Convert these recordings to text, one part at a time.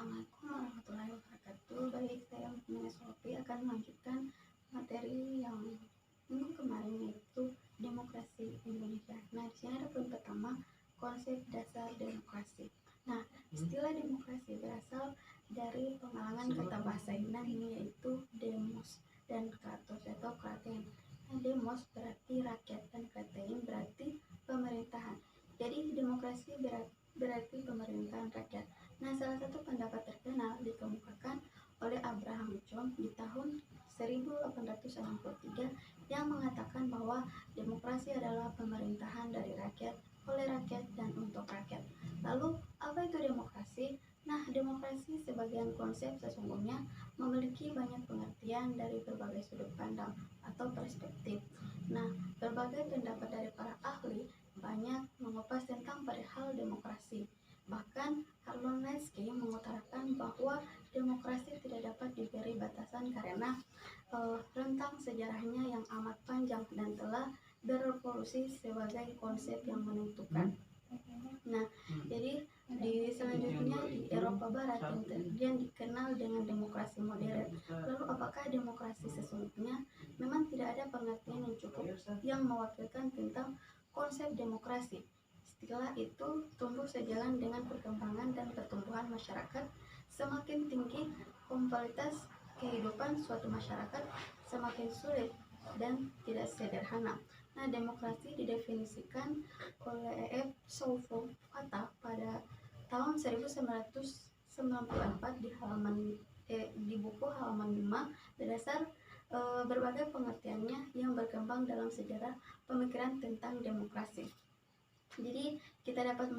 Assalamualaikum warahmatullahi wabarakatuh. Baik, saya Mukminah Sofi akan melanjutkan materi yang minggu kemarin, yaitu demokrasi Indonesia. Nah, di sini ada poin pertama, konsep dasar demokrasi. Nah, istilah demokrasi berasal dari pengalangan kata bahasa Yunani, yaitu demos dan kratos atau kratein. Nah, demos berarti rakyat dan kratein berarti pemerintahan. Jadi demokrasi berarti pemerintahan rakyat. Nah, salah satu pendapat terkenal dikemukakan oleh Abraham Lincoln di tahun 1863 yang mengatakan bahwa demokrasi adalah pemerintahan dari rakyat, oleh rakyat, dan untuk rakyat. Lalu, apa itu demokrasi? Nah, demokrasi sebagian konsep sesungguhnya memiliki banyak pengertian dari berbagai sudut pandang atau perspektif. Nah, berbagai pendapat dari para ahli banyak mengupas tentang perihal demokrasi. Bahkan Harlan Lansky mengutarakan bahwa demokrasi tidak dapat diberi batasan karena rentang sejarahnya yang amat panjang dan telah berevolusi sebagai konsep yang menentukan. Nah, jadi selanjutnya di Eropa Barat yang dikenal dengan demokrasi modern. Lalu apakah demokrasi sesungguhnya? Memang tidak ada pengertian yang cukup yang mewakilkan tentang konsep demokrasi. Istilah itu tumbuh sejalan dengan perkembangan dan pertumbuhan masyarakat. Semakin tinggi kompleksitas kehidupan suatu masyarakat, semakin sulit dan tidak sederhana. Nah, demokrasi didefinisikan oleh E.F. Sofokata pada tahun 1994 di buku halaman 5 berdasar berbagai pengertiannya yang berkembang dalam sejarah pemikiran tentang demokrasi. Jadi kita dapat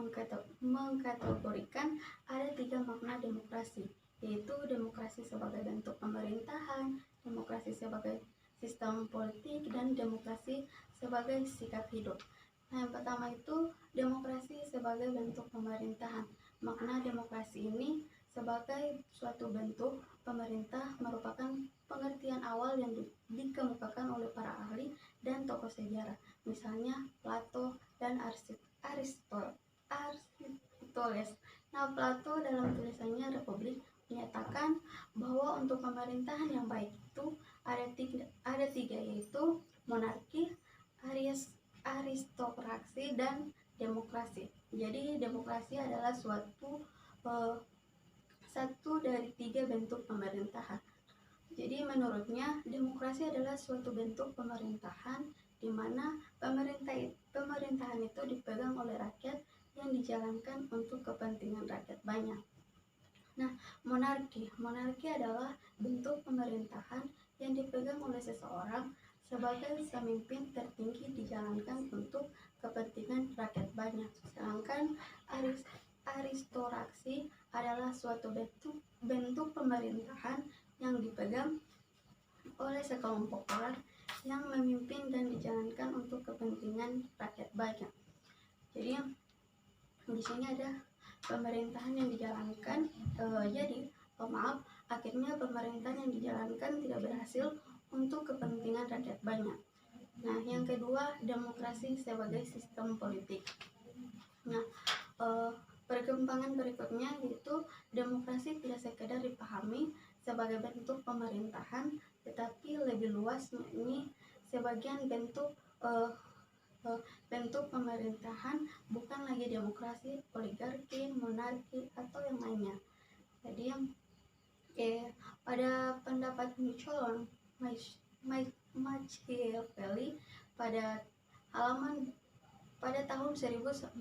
mengkategorikan ada 3 makna demokrasi, yaitu demokrasi sebagai bentuk pemerintahan, demokrasi sebagai sistem politik, dan demokrasi sebagai sikap hidup. Nah, yang pertama itu demokrasi sebagai bentuk pemerintahan. Makna demokrasi ini sebagai suatu bentuk pemerintah merupakan pengertian awal yang dikemukakan oleh para ahli dan tokoh sejarah, misalnya Plato dan Aristoteles. Nah, Plato dalam tulisannya Republik menyatakan bahwa untuk pemerintahan yang baik itu ada tiga, yaitu monarki, aristokrasi, dan demokrasi. Jadi demokrasi adalah satu dari 3 bentuk pemerintahan. Jadi menurutnya demokrasi adalah suatu bentuk pemerintahan di mana pemerintahan itu dipegang oleh rakyat yang dijalankan untuk kepentingan rakyat banyak. Nah, monarki adalah bentuk pemerintahan yang dipegang oleh seseorang sebagai pemimpin tertinggi dijalankan untuk kepentingan rakyat banyak. Sedangkan aristokrasi adalah suatu bentuk pemerintahan yang dipegang oleh sekelompok orang yang memimpin dan dijalankan untuk kepentingan rakyat banyak. Jadi di sini ada pemerintahan yang dijalankan. Akhirnya pemerintahan yang dijalankan tidak berhasil untuk kepentingan rakyat banyak. Nah, yang kedua, demokrasi sebagai sistem politik. Nah, perkembangan berikutnya yaitu demokrasi tidak sekedar dipahami sebagai bentuk pemerintahan, tetapi lebih luas ini sebagian bentuk pemerintahan bukan lagi demokrasi, oligarki, monarki, atau yang lainnya. Jadi pada pendapat Nicholas Machiavelli pada tahun 1467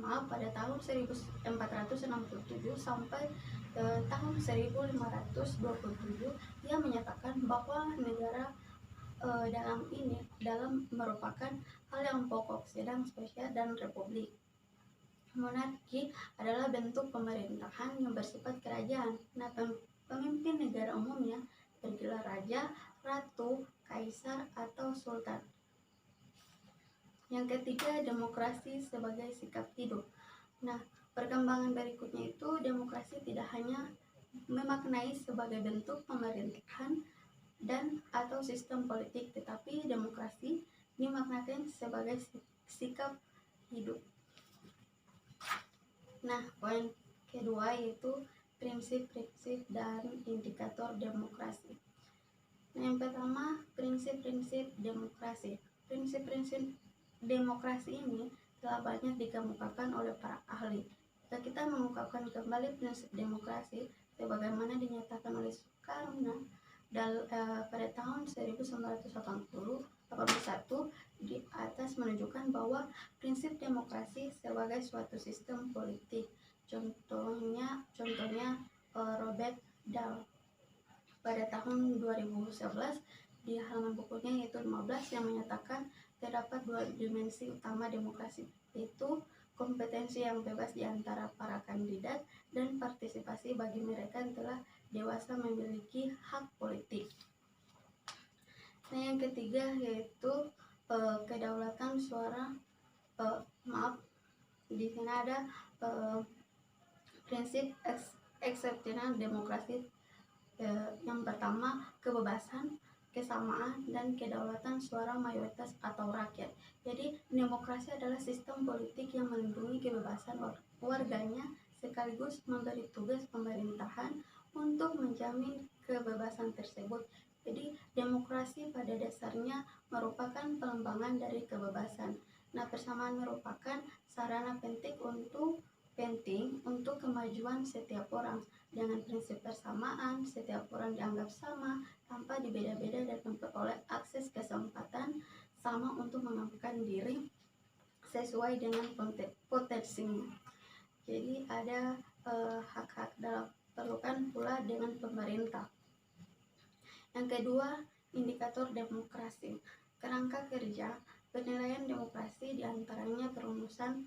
sampai tahun 1527, ia menyatakan bahwa negara dalam merupakan hal yang pokok, sedang spesial, dan republik. Monarki adalah bentuk pemerintahan yang bersifat kerajaan. Nah, pemimpin negara umumnya bergelar raja, ratu, kaisar, atau sultan. Yang ketiga, demokrasi sebagai sikap hidup. Nah, perkembangan berikutnya itu demokrasi tidak hanya memaknai sebagai bentuk pemerintahan dan atau sistem politik, tetapi demokrasi dimaknakan sebagai sikap hidup. Nah, poin kedua yaitu prinsip-prinsip dan indikator demokrasi. Nah, yang pertama, prinsip-prinsip demokrasi. Prinsip-prinsip demokrasi ini telah banyak dikemukakan oleh para ahli. Jika kita mengungkapkan kembali prinsip demokrasi sebagaimana dinyatakan oleh Soekarno pada tahun 1981 di atas menunjukkan bahwa prinsip demokrasi sebagai suatu sistem politik. Contohnya Robert Dahl pada tahun 2011 di halaman bukunya yaitu 15 yang menyatakan terdapat dua dimensi utama demokrasi, yaitu kompetensi yang bebas di antara para kandidat dan partisipasi bagi mereka yang telah dewasa memiliki hak politik. Nah, yang ketiga yaitu kedaulatan suara. Di sini ada prinsip eksepsional demokrasi. Yang pertama, kebebasan, kesamaan, dan kedaulatan suara mayoritas atau rakyat. Jadi, demokrasi adalah sistem politik yang melindungi kebebasan warganya sekaligus memberi tugas pemerintahan untuk menjamin kebebasan tersebut. Jadi, demokrasi pada dasarnya merupakan pengembangan dari kebebasan. Nah, persamaan merupakan sarana penting untuk kemajuan setiap orang. Dengan prinsip persamaan, setiap orang dianggap sama tanpa dibeda-beda dan memperoleh akses kesempatan sama untuk mengembangkan diri sesuai dengan potensinya. Jadi ada hak-hak dalam perlukan pula dengan pemerintah. Yang kedua, indikator demokrasi. Kerangka kerja penilaian demokrasi diantaranya perumusan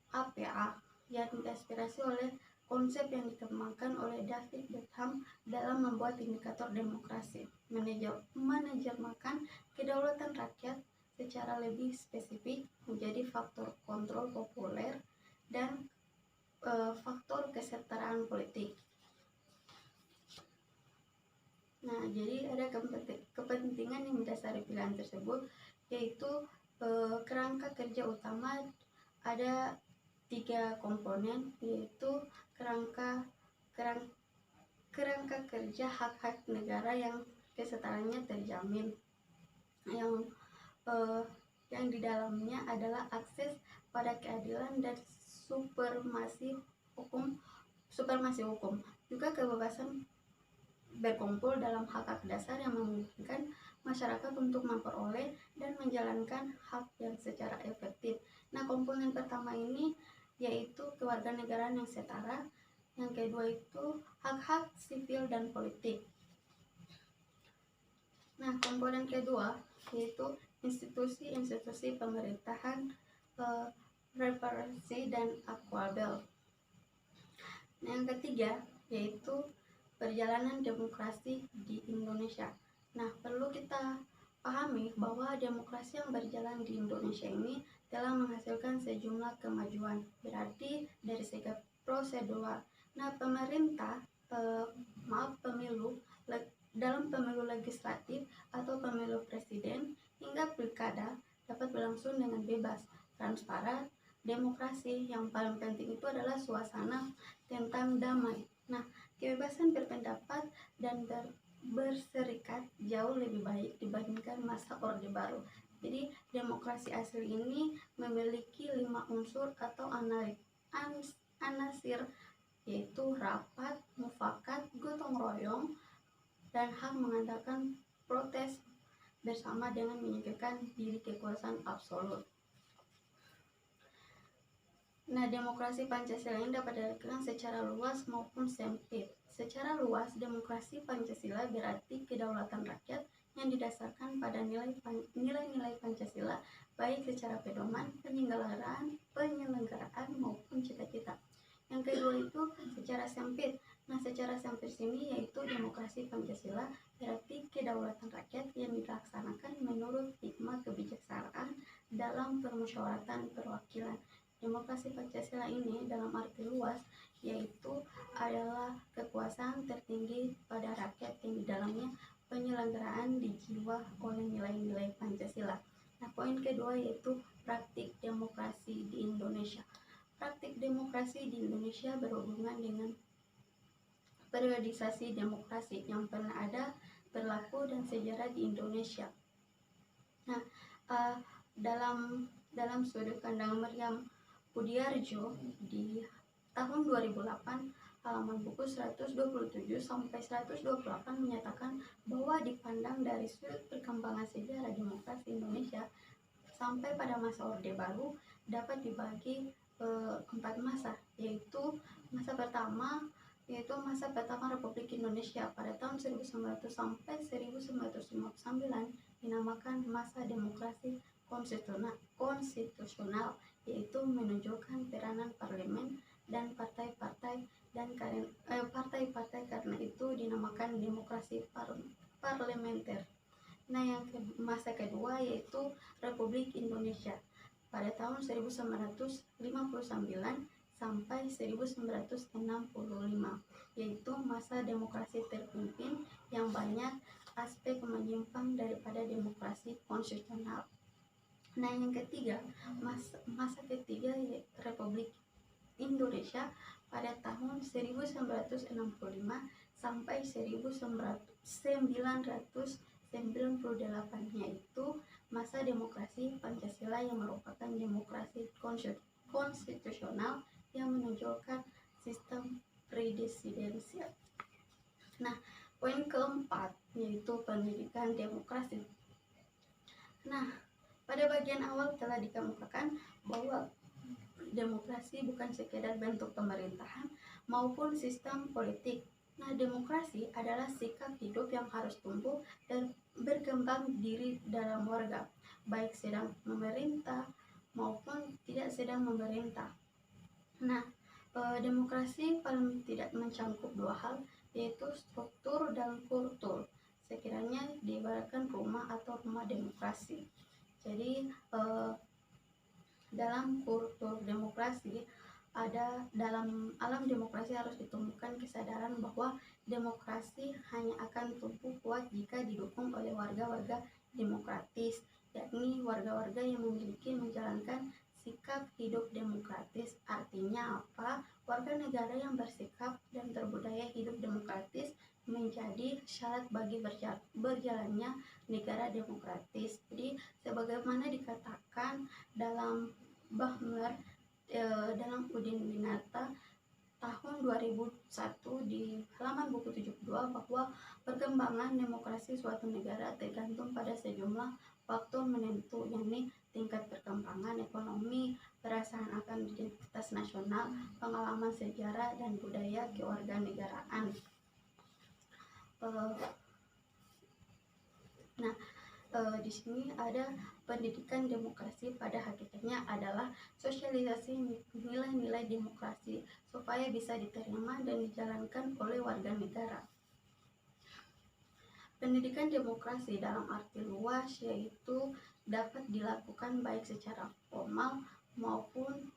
APA yang terinspirasi oleh konsep yang dikembangkan oleh David Beckham dalam membuat indikator demokrasi, menerjemahkan kedaulatan rakyat secara lebih spesifik menjadi faktor kontrol populer dan faktor kesetaraan politik. Nah, jadi ada kepentingan yang mendasari pilihan tersebut, yaitu kerangka kerja utama ada 3 komponen, yaitu kerangka kerja hak-hak negara yang kesetaraannya terjamin, yang di dalamnya adalah akses pada keadilan dan supremasi hukum, juga kebebasan berkumpul dalam hak-hak dasar yang memungkinkan masyarakat untuk memperoleh dan menjalankan hak yang secara efektif. Nah, komponen pertama ini yaitu kewarganegaraan yang setara. Yang kedua itu hak-hak sipil dan politik. Nah, komponen kedua yaitu institusi pemerintahan, referensi dan akwabel. Nah, yang ketiga yaitu perjalanan demokrasi di Indonesia. Nah, perlu kita pahami bahwa demokrasi yang berjalan di Indonesia ini telah menghasilkan sejumlah kemajuan, berarti dari segi prosedural. Nah, pemerintah dalam pemilu legislatif atau pemilu presiden hingga pilkada dapat berlangsung dengan bebas, transparan, demokrasi. Yang paling penting itu adalah suasana tentang damai. Nah, kebebasan berpendapat dan berserikat jauh lebih baik dibandingkan masa Orde Baru. Jadi, demokrasi asli ini memiliki 5 unsur atau anasir, yaitu rapat, mufakat, gotong royong, dan hak mengandalkan protes bersama dengan menyingkirkan diri kekuasaan absolut. Nah, demokrasi Pancasila ini dapat diartikan secara luas maupun sempit. Secara luas, demokrasi Pancasila berarti kedaulatan rakyat yang didasarkan pada nilai-nilai Pancasila, baik secara pedoman, penyelenggaraan maupun cita-cita. Yang kedua itu secara sempit. Nah, secara sempit ini yaitu demokrasi Pancasila berarti kedaulatan rakyat yang dilaksanakan menurut hikmah kebijaksanaan dalam permusyawaratan perwakilan. Demokrasi Pancasila ini dalam arti luas yaitu adalah kekuasaan tertinggi pada rakyat yang di dalamnya penyelenggaraan dijiwa oleh nilai-nilai Pancasila. Nah, poin kedua yaitu praktik demokrasi di Indonesia. Praktik demokrasi di Indonesia berhubungan dengan periodisasi demokrasi yang pernah ada, berlaku, dan sejarah di Indonesia. Nah, dalam sudut pandang Meriam Budiarjo di tahun 2008, halaman buku 127 sampai 128 menyatakan bahwa dipandang dari sudut perkembangan sejarah demokrasi Indonesia sampai pada masa Orde Baru dapat dibagi 4 masa, yaitu masa pertama Republik Indonesia pada tahun 1900 sampai 1959 dinamakan masa demokrasi konstitusional, yaitu menunjukkan peranan parlemen dan partai-partai karena itu dinamakan demokrasi parlementer. Nah, yang masa kedua yaitu Republik Indonesia pada tahun 1959 sampai 1965, yaitu masa demokrasi terpimpin yang banyak aspek menyimpang daripada demokrasi konstitusional. Nah, yang ketiga, masa ketiga Republik Indonesia pada tahun 1965 sampai 1998, yaitu masa demokrasi Pancasila yang merupakan demokrasi konstitusional yang menunjukkan sistem presidensial. Nah, poin keempat yaitu pendidikan demokrasi. Nah, pada bagian awal telah dikemukakan bahwa demokrasi bukan sekedar bentuk pemerintahan maupun sistem politik. Nah, demokrasi adalah sikap hidup yang harus tumbuh dan berkembang diri dalam warga, baik sedang memerintah maupun tidak sedang memerintah. Nah, demokrasi paling tidak mencangkup dua hal, yaitu struktur dan kultur. Sekiranya diibaratkan rumah atau rumah demokrasi. Jadi dalam kultur demokrasi dalam alam demokrasi harus ditumbuhkan kesadaran bahwa demokrasi hanya akan tumbuh kuat jika didukung oleh warga-warga demokratis, yakni warga-warga yang memiliki menjalankan sikap hidup demokratis. Artinya apa? Warga negara yang bersikap dan berbudaya hidup demokratis menjadi syarat bagi berjalannya negara demokratis. Jadi sebagaimana dikatakan dalam Bahmer dalam Udin Winata tahun 2001 di halaman buku 72 bahwa perkembangan demokrasi suatu negara tergantung pada sejumlah faktor menentu, yakni tingkat perkembangan ekonomi, perasaan akan identitas nasional, pengalaman sejarah dan budaya kewarganegaraan. Di sini ada pendidikan demokrasi pada hakikatnya adalah sosialisasi nilai-nilai demokrasi supaya bisa diterima dan dijalankan oleh warga negara. Pendidikan demokrasi dalam arti luas yaitu dapat dilakukan baik secara formal maupun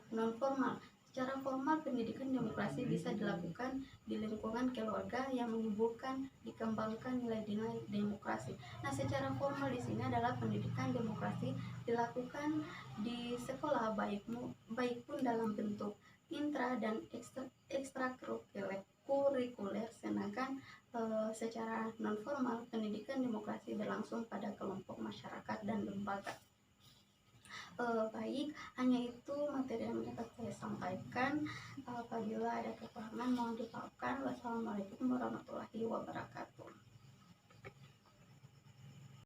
non-formal. Secara formal, pendidikan demokrasi bisa dilakukan di lingkungan keluarga yang menumbuhkan, dikembangkan nilai-nilai demokrasi. Nah, secara formal di sini adalah pendidikan demokrasi dilakukan di sekolah baik pun dalam bentuk intra dan ekstrakurikuler. Sedangkan secara non formal, pendidikan demokrasi berlangsung pada kelompok masyarakat dan lembaga. Baik, hanya itu materi yang dapat saya sampaikan. Apabila ada kekurangan mohon dimaafkan. Wassalamualaikum warahmatullahi wabarakatuh.